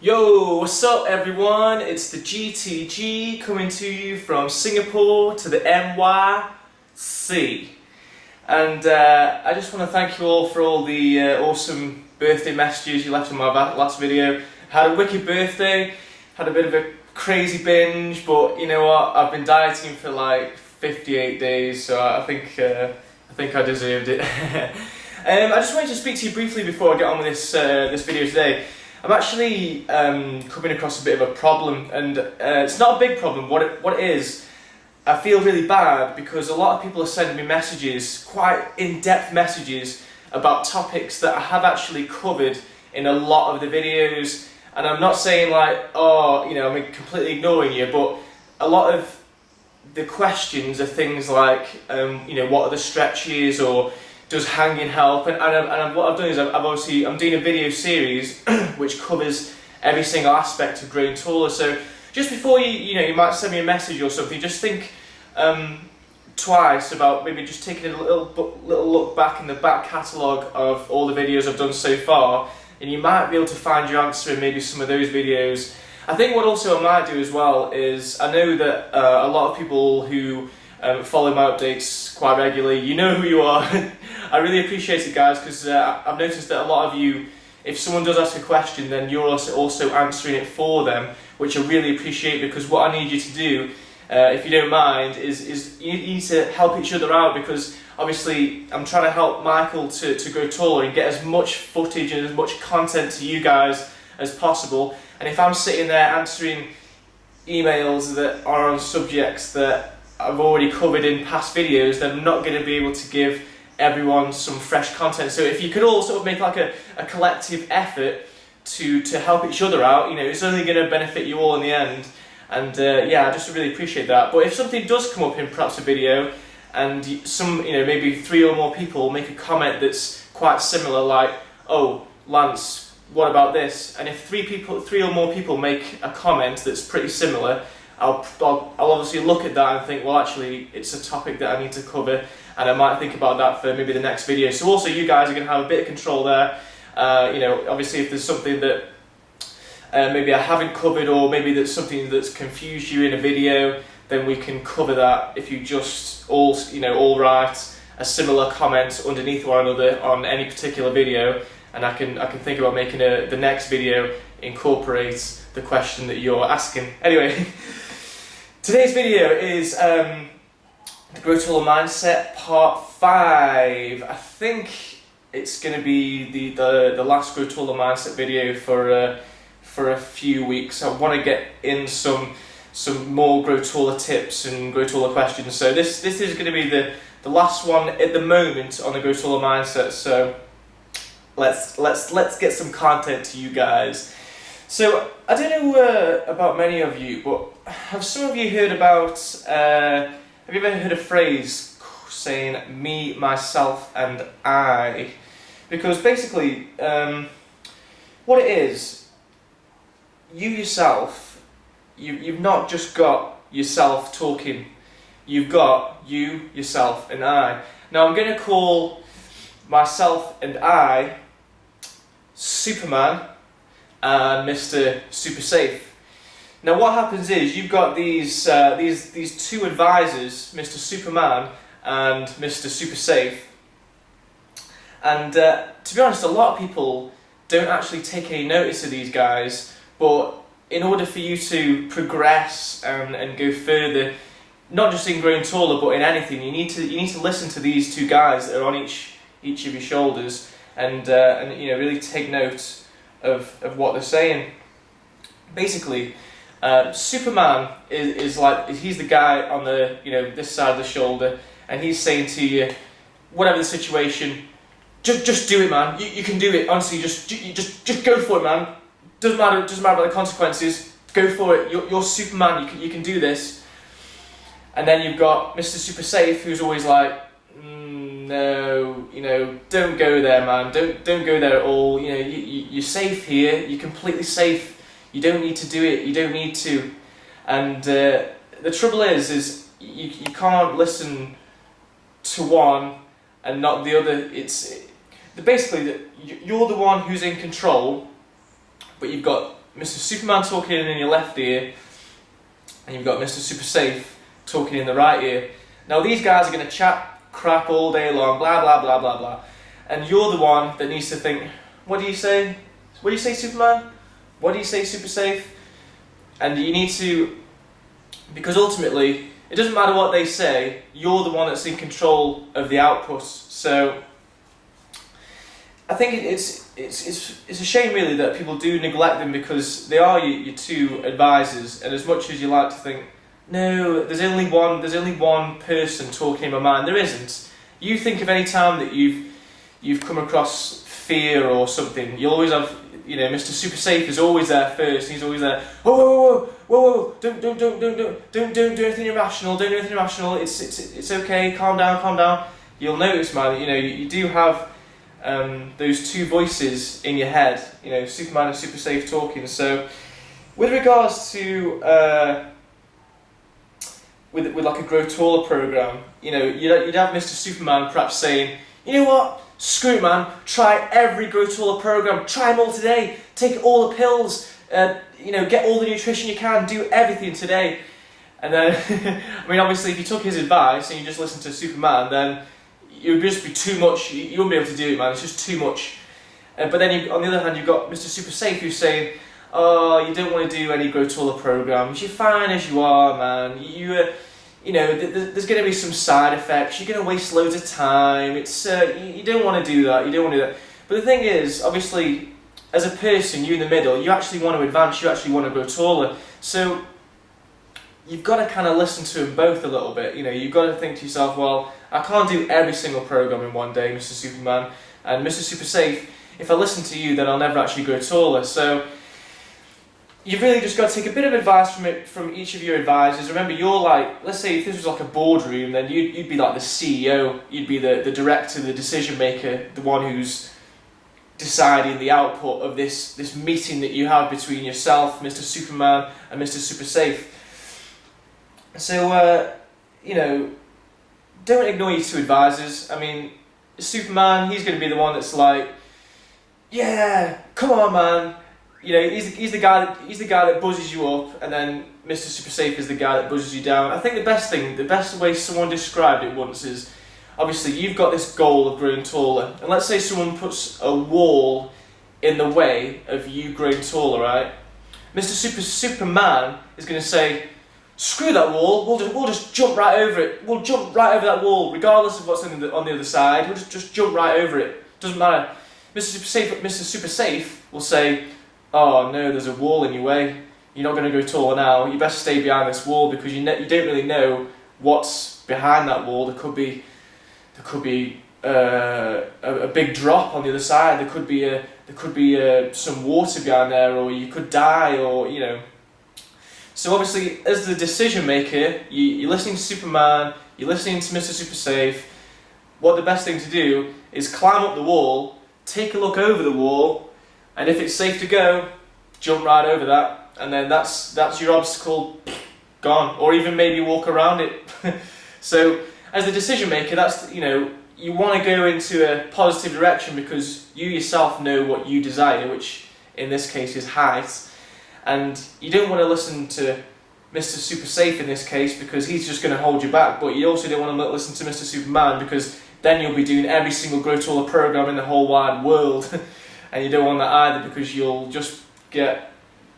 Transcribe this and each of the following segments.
Yo, what's up everyone? It's the GTG coming to you from Singapore to the NYC. And I just want to thank you all for all the awesome birthday messages you left in my last video. Had a wicked birthday, had a bit of a crazy binge, but you know what? I've been dieting for like 58 days, so I think I deserved it. I just wanted to speak to you briefly before I get on with this video today. I'm actually coming across a bit of a problem, and it's not a big problem. What it is, I feel really bad because a lot of people are sending me messages, quite in-depth messages, about topics that I have actually covered in a lot of the videos. And I'm not saying like, oh, you know, I'm completely ignoring you, but a lot of the questions are things like, you know, what are the stretches, or does hanging help? And what I've done is I'm doing a video series which covers every single aspect of growing taller. So just before you might send me a message or something, just think twice about maybe just taking a little look back in the back catalogue of all the videos I've done so far, and you might be able to find your answer in maybe some of those videos. I think what also I might do as well is, I know that a lot of people who follow my updates quite regularly, you know who you are. I really appreciate it, guys, because I've noticed that a lot of you, if someone does ask a question, then you're also answering it for them, which I really appreciate, because what I need you to do, if you don't mind, is you need to help each other out, because obviously I'm trying to help Michael to grow taller and get as much footage and as much content to you guys as possible. And if I'm sitting there answering emails that are on subjects that I've already covered in past videos, then I'm not going to be able to give everyone some fresh content. So if you could all sort of make like a collective effort to help each other out, you know, it's only going to benefit you all in the end. And yeah, I just really appreciate that. But if something does come up in perhaps a video, and maybe 3 or more people make a comment that's quite similar, like, oh, Lance, what about this? And if 3 or more people make a comment that's pretty similar, I'll obviously look at that and think, well, actually, it's a topic that I need to cover, and I might think about that for maybe the next video. So also, you guys are going to have a bit of control there. You know, obviously, if there's something that maybe I haven't covered, or maybe there's something that's confused you in a video, then we can cover that if you just all write a similar comment underneath one another on any particular video, and I can think about making the next video incorporates the question that you're asking. Anyway. Today's video is the Grow Taller Mindset Part 5. I think it's going to be the last Grow Taller Mindset video for a few weeks. I want to get in some more Grow Taller tips and Grow Taller questions. So this is going to be the last one at the moment on the Grow Taller Mindset. So let's get some content to you guys. So I don't know about many of you, but have some of you heard about, have you ever heard a phrase saying me, myself and I? Because basically what it is, you yourself, you've not just got yourself talking, you've got you, yourself and I. Now I'm going to call myself and I Superman and Mr. Super Safe. Now what happens is, you've got these 2 advisors, Mr. Superman and Mr. Super Safe, and to be honest, a lot of people don't actually take any notice of these guys, but in order for you to progress and go further, not just in growing taller but in anything, you need to listen to these 2 guys that are on each of your shoulders, and you know, really take note of what they're saying. Basically, Superman is like, he's the guy on the, you know, this side of the shoulder, and he's saying to you, whatever the situation, just do it, man. You can do it. Honestly, just go for it, man. Doesn't matter about the consequences. Go for it. You're Superman. You can do this. And then you've got Mr. Super Safe, who's always like, no, you know, don't go there, man. Don't go there at all. You know, you're safe here. You're completely safe. You don't need to do it. You don't need to. And the trouble is you can't listen to one and not the other. It's basically that you're the one who's in control, but you've got Mr. Superman talking in your left ear, and you've got Mr. Super Safe talking in the right ear. Now these guys are going to chat crap all day long, blah blah blah blah blah, and you're the one that needs to think, what do you say? What do you say, Superman? What do you say, Super Safe? And you need to, because ultimately, it doesn't matter what they say, you're the one that's in control of the output. So I think it's a shame really that people do neglect them, because they are your two advisors, and as much as you like to think, no, there's only one person talking in my mind, there isn't. You think of any time that you've come across fear or something, you'll always have, you know, Mr. Super Safe is always there first. He's always there. Whoa, whoa, whoa, whoa, don't do anything irrational. Don't do anything irrational. It's okay. Calm down. You'll notice, man. You know, you do have those two voices in your head. You know, Superman and Super Safe talking. So, with regards to with like a Grow Taller program, you know, you'd have Mr. Superman perhaps saying, you know what? Screw it, man. Try every Grow Taller program. Try them all today. Take all the pills. You know, get all the nutrition you can. Do everything today. And then, I mean, obviously, if you took his advice and you just listened to Superman, then it would just be too much. You wouldn't be able to do it, man. It's just too much. But then, on the other hand, you've got Mr. Super Safe who's saying, oh, you don't want to do any Grow Taller programs. You're fine as you are, man. You know, there's going to be some side effects. You're going to waste loads of time. It's you don't want to do that. You don't want to do that. But the thing is, obviously, as a person, you in the middle, you actually want to advance. You actually want to grow taller. So you've got to kind of listen to them both a little bit. You know, you've got to think to yourself, well, I can't do every single program in one day, Mr. Superman and Mr. Super Safe. If I listen to you, then I'll never actually grow taller. So you've really just got to take a bit of advice from each of your advisors. Remember, you're like, let's say if this was like a boardroom, then you'd be like the CEO, you'd be the director, the decision maker, the one who's deciding the output of this meeting that you have between yourself, Mr. Superman, and Mr. Super Safe. So, you know, don't ignore your two advisors. I mean, Superman, he's going to be the one that's like, yeah, come on, man. You know, he's the guy that buzzes you up, and then Mr. Super Safe is the guy that buzzes you down. I think the best way someone described it once is, obviously you've got this goal of growing taller, and let's say someone puts a wall in the way of you growing taller, right? Mr. Superman is going to say, screw that wall, we'll just jump right over it. We'll jump right over that wall, regardless of what's on the other side. We'll just jump right over it. Doesn't matter. Mr. Super Safe will say, oh no, there's a wall in your way. You're not going to go taller now. You best stay behind this wall, because you don't really know what's behind that wall. There could be a big drop on the other side. There could be some water behind there, or you could die, or you know. So obviously, as the decision maker, you're listening to Superman, you're listening to Mr. Super Safe. What the best thing to do is climb up the wall, take a look over the wall, and if it's safe to go, jump right over that, and then that's your obstacle gone, or even maybe walk around it. So as the decision maker, that's, you know, you want to go into a positive direction, because you yourself know what you desire, which in this case is height, and you don't want to listen to Mr. Super Safe in this case, because he's just going to hold you back. But you also don't want to listen to Mr. Superman, because then you'll be doing every single Grow Taller program in the whole wide world. And you don't want that either, because you'll just get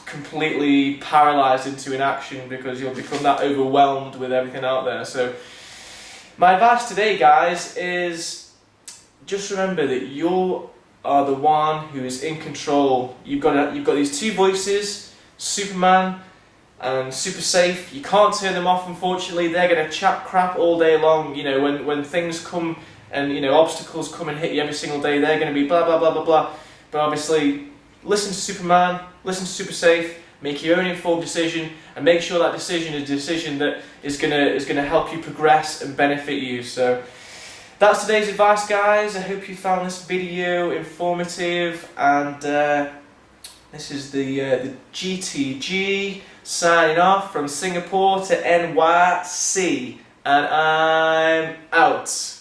completely paralysed into inaction, because you'll become that overwhelmed with everything out there. So my advice today, guys, is just remember that you are the one who is in control. You've got these two voices, Superman and Super Safe. You can't turn them off, unfortunately. They're going to chat crap all day long. You know, when things come and, you know, obstacles come and hit you every single day, they're going to be blah blah blah blah blah. But obviously, listen to Superman, listen to Super Safe, make your own informed decision, and make sure that decision is a decision that is gonna help you progress and benefit you. So that's today's advice, guys. I hope you found this video informative, and this is the GTG signing off from Singapore to NYC, and I'm out.